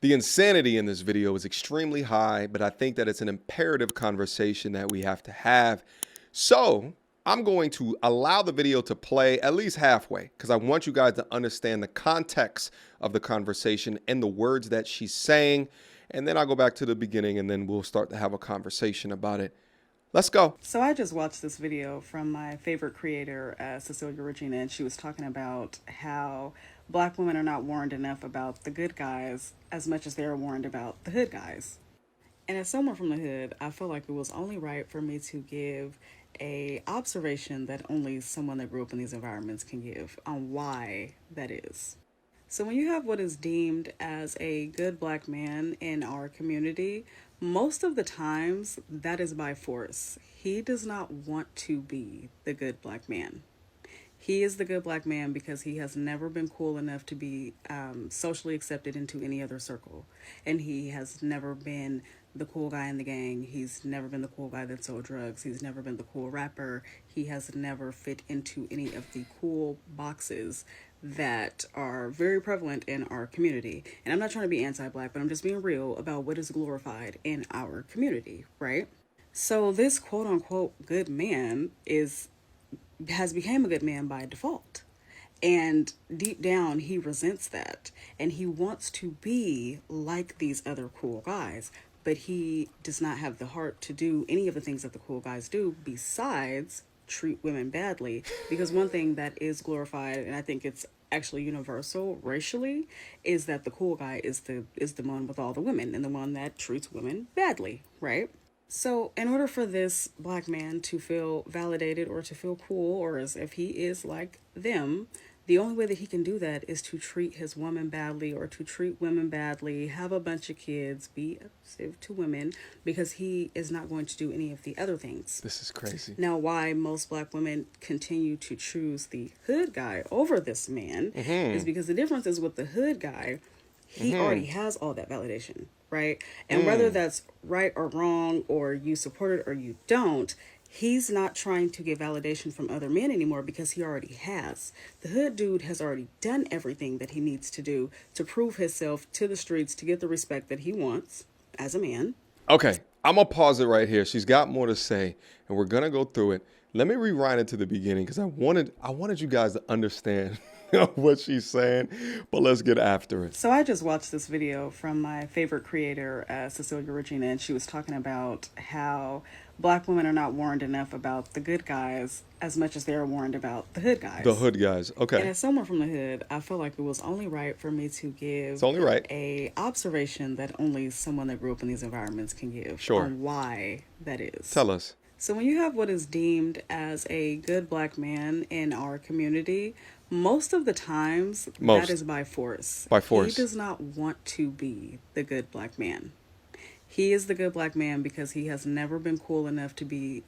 The insanity in this video is extremely high, but I think that it's an imperative conversation that we have to have. So I'm going to allow the video to play at least halfway because I want you guys to understand the context of the conversation and the words that she's saying. And then I'll go back to the beginning and then we'll start to have a conversation about it. Let's go. So I just watched this video from my favorite creator, Cecilia Regina, and she was talking about how black women are not warned enough about the good guys as much as they're warned about the hood guys. And as someone from the hood, I feel like it was only right for me to give a observation that only someone that grew up in these environments can give on why that is. So when you have what is deemed as a good black man in our community, most of the times that is by force. He does not want to be the good black man. He is the good black man because he has never been cool enough to be socially accepted into any other circle. And he has never been the cool guy in the gang. He's never been the cool guy that sold drugs. He's never been the cool rapper. He has never fit into any of the cool boxes that are very prevalent in our community. And I'm not trying to be anti-black, but I'm just being real about what is glorified in our community, right? So this quote unquote good man has become a good man by default. And deep down, he resents that. And he wants to be like these other cool guys. But he does not have the heart to do any of the things that the cool guys do besides treat women badly. Because one thing that is glorified, and I think it's actually universal racially, is that the cool guy is the one with all the women and the one that treats women badly, right? So in order for this black man to feel validated or to feel cool or as if he is like them, the only way that he can do that is to treat his woman badly or to treat women badly, have a bunch of kids, be abusive to women, because he is not going to do any of the other things. This is crazy. Now, why most black women continue to choose the hood guy over this man is because the difference is with the hood guy, he already has all that validation, right? And whether that's right or wrong, or you support it or you don't, he's not trying to get validation from other men anymore because he already has. The hood dude has already done everything that he needs to do to prove himself to the streets to get the respect that he wants as a man. Okay, I'm going to pause it right here. She's got more to say, and we're going to go through it. Let me rewind it to the beginning because I wanted you guys to understand what she's saying, but let's get after it. So I just watched this video from my favorite creator, Cecilia Regina, and she was talking about how black women are not warned enough about the good guys as much as they're warned about the hood guys. The hood guys, okay. And as someone from the hood, I feel like it was only right for me to give It's only right. a observation that only someone that grew up in these environments can give on why that is. Tell us. So when you have what is deemed as a good black man in our community, most of the times that is by force. By force. He does not want to be the good black man. He is the good black man because he has never been cool enough to be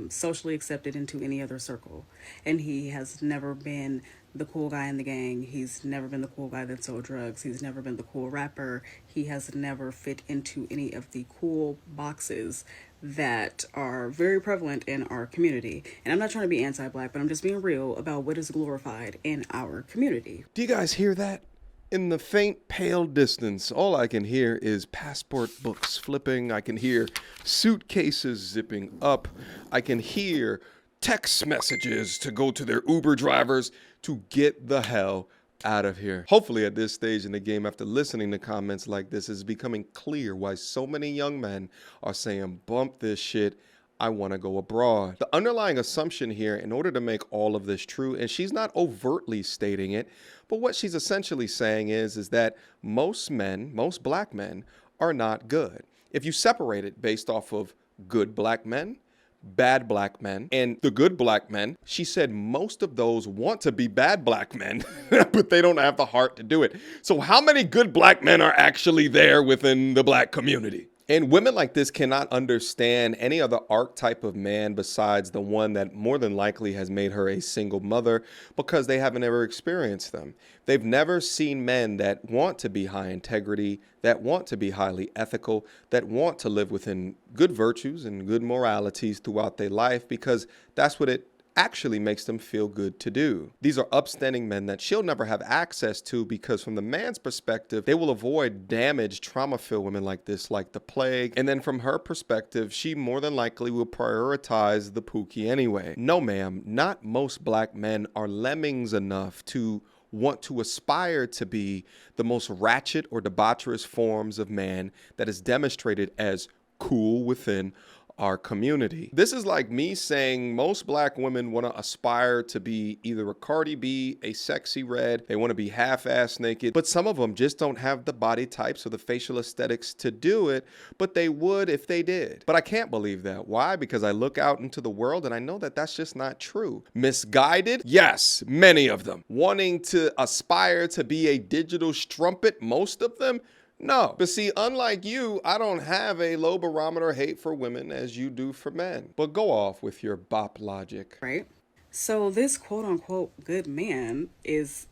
socially accepted into any other circle. And he has never been the cool guy in the gang. He's never been the cool guy that sold drugs. He's never been the cool rapper. He has never fit into any of the cool boxes that are very prevalent in our community. And I'm not trying to be anti-black, but I'm just being real about what is glorified in our community. Do you guys hear that? In the faint, pale distance, all I can hear is passport books flipping. I can hear suitcases zipping up. I can hear text messages to go to their Uber drivers to get the hell out of here. Hopefully at this stage in the game, after listening to comments like this, it's becoming clear why so many young men are saying, bump this shit. I want to go abroad. The underlying assumption here, in order to make all of this true, and she's not overtly stating it, but what she's essentially saying is that most men, most black men, are not good. If you separate it based off of good black men, bad black men, and the good black men, she said most of those want to be bad black men, but they don't have the heart to do it. So how many good black men are actually there within the black community? And women like this cannot understand any other archetype of man besides the one that more than likely has made her a single mother because they haven't ever experienced them. They've never seen men that want to be high integrity, that want to be highly ethical, that want to live within good virtues and good moralities throughout their life because that's what it actually makes them feel good to do. These are upstanding men that she'll never have access to because from the man's perspective, they will avoid damaged, trauma-filled women like this, like the plague. And then from her perspective, she more than likely will prioritize the pookie anyway. No, ma'am, not most black men are lemmings enough to want to aspire to be the most ratchet or debaucherous forms of man that is demonstrated as cool within our community. This is like me saying most black women want to aspire to be either a Cardi B, a Sexy Red, they want to be half-ass naked, but some of them just don't have the body types or the facial aesthetics to do it, but they would if they did. But I can't believe that. Why? Because I look out into the world and I know that that's just not true. Misguided? Yes, many of them. Wanting to aspire to be a digital strumpet? Most of them? No. But see, unlike you, I don't have a low barometer hate for women as you do for men. But go off with your bop logic. Right? So this quote unquote good man has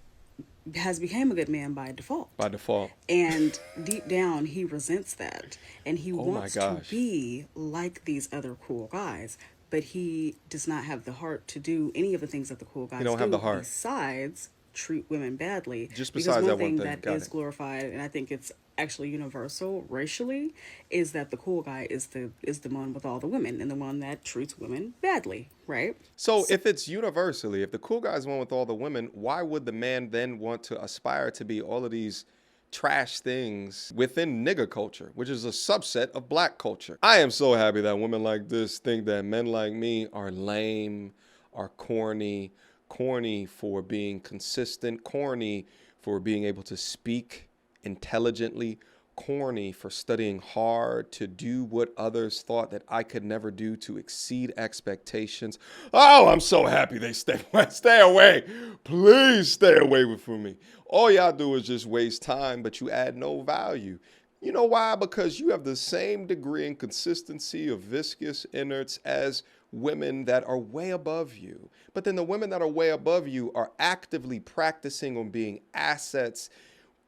become a good man by default. By default. And deep down he resents that. And he Oh wants my to gosh. be like these other cool guys. But he does not have the heart to do any of the things that the cool guys don't have the heart. besides treat women badly. Just because besides one that one thing thing. that Got is it. glorified, and I think it's actually universal racially, is that the cool guy is the one with all the women and the one that treats women badly, right? So if it's universally, if the cool guy's one with all the women, why would the man then want to aspire to be all of these trash things within nigger culture, which is a subset of black culture? I am so happy that women like this think that men like me are lame, are corny for being consistent, corny for being able to speak intelligently, corny for studying hard to do what others thought that I could never do, to exceed expectations. Oh, I'm so happy they stay away. Please stay away from me. All y'all do is just waste time, but you add no value. You know why? Because you have the same degree and consistency of viscous innards as women that are way above you. But then the women that are way above you are actively practicing on being assets,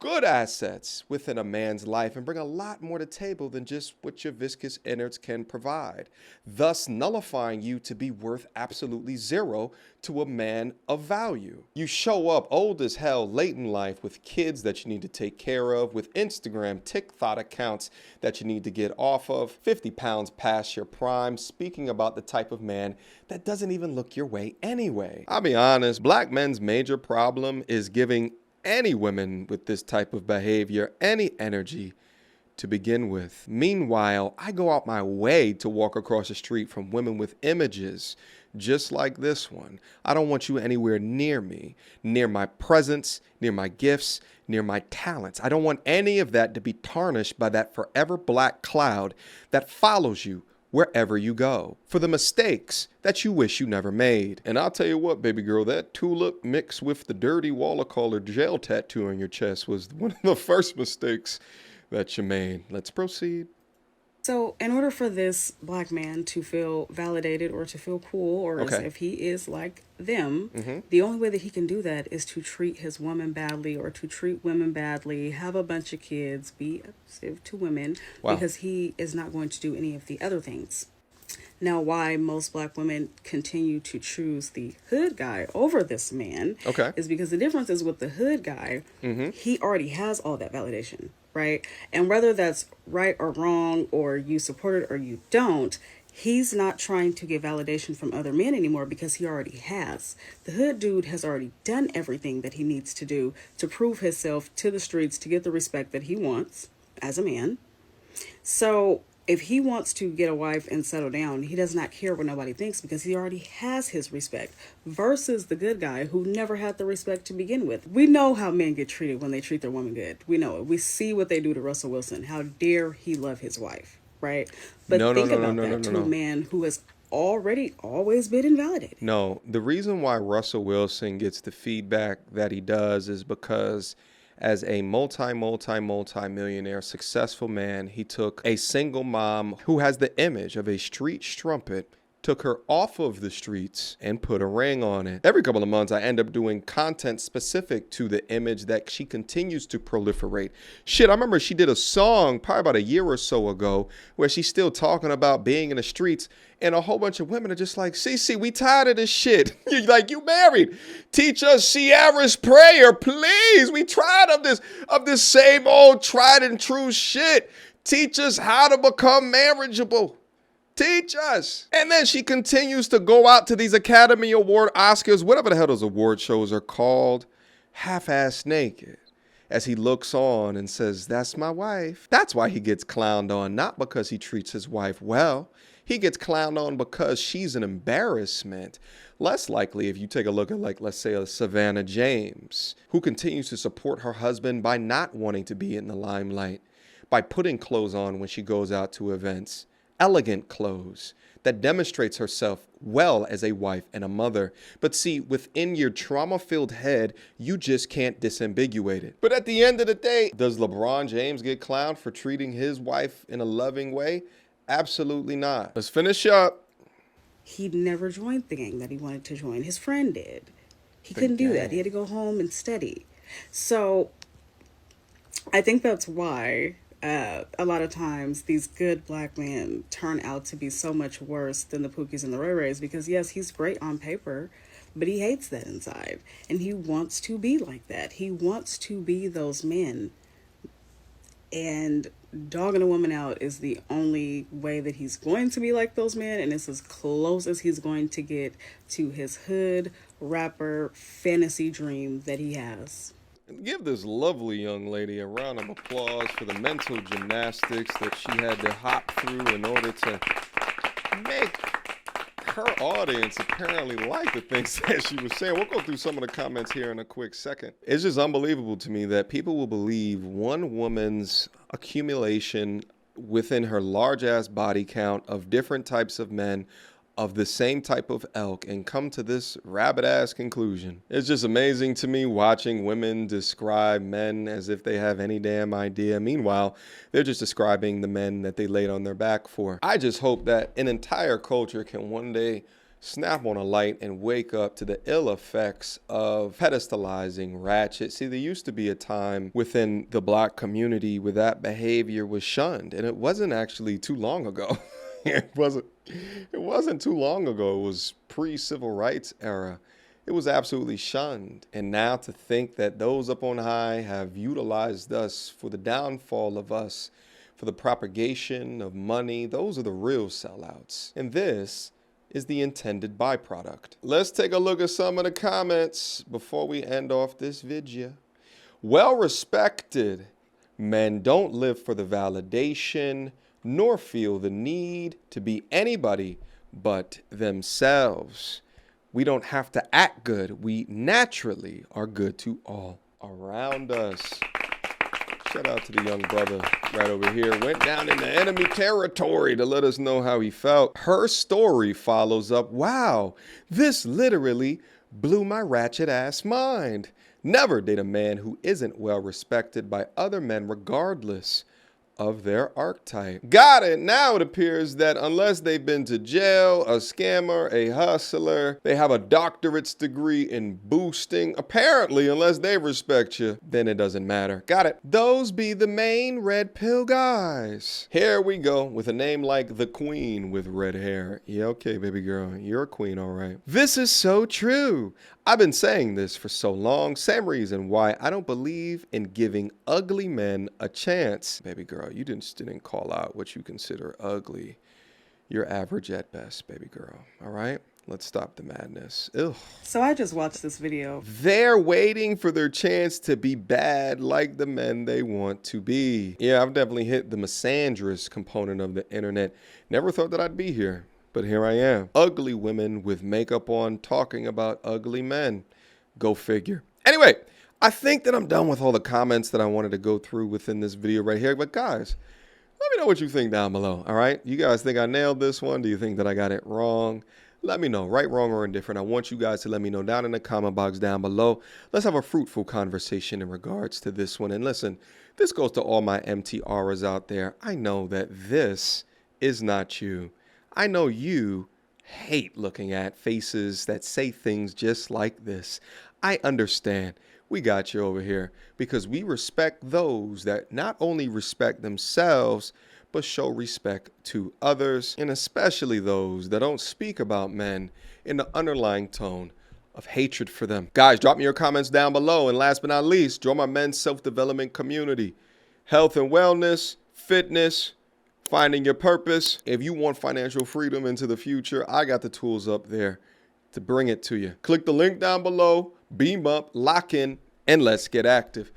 good assets within a man's life, and bring a lot more to the table than just what your viscous innards can provide, thus nullifying you to be worth absolutely zero to a man of value. You show up old as hell late in life with kids that you need to take care of, with Instagram, TikTok accounts that you need to get off of, 50 pounds past your prime, speaking about the type of man that doesn't even look your way anyway. I'll be honest, black men's major problem is giving any women with this type of behavior any energy to begin with. Meanwhile, I go out my way to walk across the street from women with images just like this one. I don't want you anywhere near me, near my presence, near my gifts, near my talents. I don't want any of that to be tarnished by that forever black cloud that follows you wherever you go, for the mistakes that you wish you never made. And I'll tell you what, baby girl, that tulip mixed with the dirty watercolor gel tattoo on your chest was one of the first mistakes that you made. Let's proceed. So in order for this black man to feel validated or to feel cool, or as Okay. if he is like them, the only way that he can do that is to treat his woman badly, or to treat women badly, have a bunch of kids, be abusive to women, Wow. because he is not going to do any of the other things. Now, why most black women continue to choose the hood guy over this man is because the difference is with the hood guy, he already has all that validation, right? And whether that's right or wrong, or you support it or you don't, he's not trying to get validation from other men anymore because he already has. The hood dude has already done everything that he needs to do to prove himself to the streets to get the respect that he wants as a man. So if he wants to get a wife and settle down, he does not care what nobody thinks because he already has his respect, versus the good guy who never had the respect to begin with. We know how men get treated when they treat their woman good. We know it. We see what they do to Russell Wilson. How dare he love his wife, right? But think about that to a man who has already always been invalidated. No, the reason why Russell Wilson gets the feedback that he does is because as a multi-millionaire successful man, he took a single mom who has the image of a street strumpet took her off of the streets and put a ring on it. Every couple of months, I end up doing content specific to the image that she continues to proliferate. Shit, I remember she did a song probably about a year or so ago where she's still talking about being in the streets, and a whole bunch of women are just like, Cece, we tired of this shit. You're like, you married. Teach us Sierra's prayer, please. We tired of this same old tried and true shit. Teach us how to become marriageable. Teach us. And then she continues to go out to these Academy Award, Oscars, whatever the hell those award shows are called, half-ass naked, as he looks on and says, that's my wife. That's why he gets clowned on, not because he treats his wife well. He gets clowned on because she's an embarrassment. Less likely if you take a look at, like, let's say a Savannah James, who continues to support her husband by not wanting to be in the limelight, by putting clothes on when she goes out to events. Elegant clothes that demonstrates herself well as a wife and a mother. But see, within your trauma-filled head, you just can't disambiguate it. But at the end of the day, does LeBron James get clowned for treating his wife in a loving way? Absolutely not. Let's finish up. He never joined the gang that he wanted to join. His friend did. He couldn't do that. He had to go home and study. So I think that's why a lot of times these good black men turn out to be so much worse than the Pookies and the Ray Rays, because yes, he's great on paper, but he hates that inside, and he wants to be like that. He wants to be those men, and dogging a woman out is the only way that he's going to be like those men, and it's as close as he's going to get to his hood rapper fantasy dream that he has. Give this lovely young lady a round of applause for the mental gymnastics that she had to hop through in order to make her audience apparently like the things that she was saying. We'll go through some of the comments here in a quick second. It's just unbelievable to me that people will believe one woman's accumulation within her large-ass body count of different types of men of the same type of elk and come to this rabbit-ass conclusion. It's just amazing to me watching women describe men as if they have any damn idea. Meanwhile, they're just describing the men that they laid on their back for. I just hope that an entire culture can one day snap on a light and wake up to the ill effects of pedestalizing ratchet. See, there used to be a time within the black community where that behavior was shunned, and it wasn't actually too long ago. It wasn't too long ago. It was pre-civil rights era. It was absolutely shunned. And now to think that those up on high have utilized us for the downfall of us, for the propagation of money, those are the real sellouts. And this is the intended byproduct. Let's take a look at some of the comments before we end off this video. Well respected. Men don't live for the validation, nor feel the need to be anybody but themselves. We don't have to act good. We naturally are good to all around us. Shout out to the young brother right over here. Went down into enemy territory to let us know how he felt. Her story follows up. Wow, this literally blew my ratchet ass mind. Never date a man who isn't well respected by other men regardless of their archetype. Got it. Now it appears that unless they've been to jail, a scammer, a hustler, they have a doctorate's degree in boosting, apparently, unless they respect you, then it doesn't matter. Got it. Those be the main red pill guys. Here we go with a name like the Queen with red hair. Yeah, okay, baby girl, you're a queen, all right. This is so true. I've been saying this for so long. Same reason why I don't believe in giving ugly men a chance. Baby girl, you didn't call out what you consider ugly. You're average at best, baby girl. All right? Let's stop the madness. Ugh. So I just watched this video. They're waiting for their chance to be bad like the men they want to be. Yeah, I've definitely hit the misandrous component of the internet. Never thought that I'd be here. But here I am. Ugly women with makeup on talking about ugly men. Go figure. Anyway, I think that I'm done with all the comments that I wanted to go through within this video right here. But guys, let me know what you think down below, all right? You guys think I nailed this one? Do you think that I got it wrong? Let me know, right, wrong, or indifferent. I want you guys to let me know down in the comment box down below. Let's have a fruitful conversation in regards to this one. And listen, this goes to all my MTRs out there. I know that this is not you. I know you hate looking at faces that say things just like this. I understand. We got you over here because we respect those that not only respect themselves, but show respect to others, and especially those that don't speak about men in the underlying tone of hatred for them. Guys, drop me your comments down below. And last but not least, join my men's self-development community. Health and wellness, fitness, finding your purpose. If you want financial freedom into the future, I got the tools up there to bring it to you. Click the link down below, beam up, lock in, and let's get active.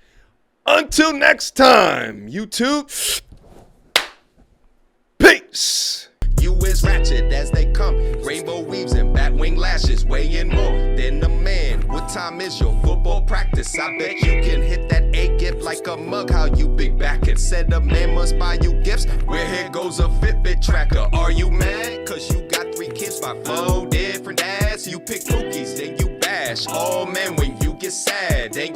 Until next time, YouTube. Peace. You is ratchet as they come. Rainbow weaves and bat wing lashes, weighing more than a man. What time is your football practice? I bet you can hit that A gift like a mug. How you big back it? Said a man must buy you gifts. Where here goes a Fitbit tracker. Are you mad? Cause you got 3 kids by 4 different dads. You pick cookies, then you bash. Oh man, when you get sad.